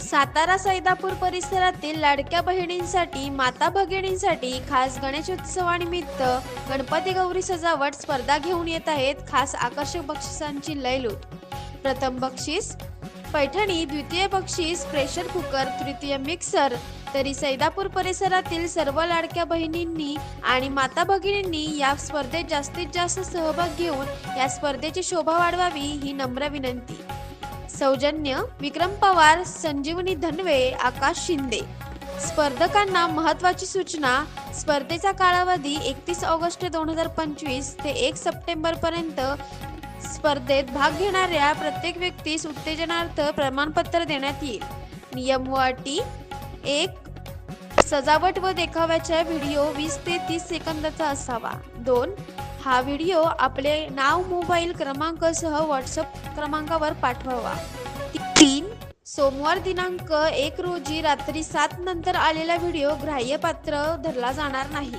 सातारा सैदापूर परिसरातील लाडक्या बहिणींसाठी माता भगिनींसाठी खास गणेशोत्सवानिमित्त गणपती गौरी सजावट स्पर्धा घेऊन येत आहेत खास आकर्षक बक्षिसांची लयलूट। प्रथम बक्षीस पैठणी, द्वितीय बक्षीस प्रेशर कुकर, तृतीय मिक्सर। तरी सैदापूर परिसरातील सर्व लाडक्या बहिणींनी आणि माता भगिनींनी या स्पर्धेत जास्तीत जास्त सहभाग घेऊन या स्पर्धेची शोभा वाढवावी ही नम्र विनंती। सौजन्य विक्रम पवार, संजीवनी धनवे, आकाश शिंदे। स्पर्धकांना महत्त्वाची सूचना। स्पर्धेचा कालावधी 31 ऑगस्ट 2025 ते 1 सप्टेंबर पर्यंत। स्पर्धेत भाग घेणाऱ्या प्रत्येक व्यक्तीस उत्तेजनार्थ प्रमाणपत्र देण्यात येईल। नियम व अटी: 1. सजावट व देखाव्याचा व्हिडिओ 20 ते 30 सेकंदाचा असावा। 2. हा व्हिडिओ आपले नाव, मोबाईल क्रमांक सह व्हॉट्सअप क्रमांकावर पाठवावा। 3. सोमवार दिनांक 1 रोजी रात्री 7 नंतर आलेला व्हिडिओ ग्राह्यपात्र धरला जाणार नाही।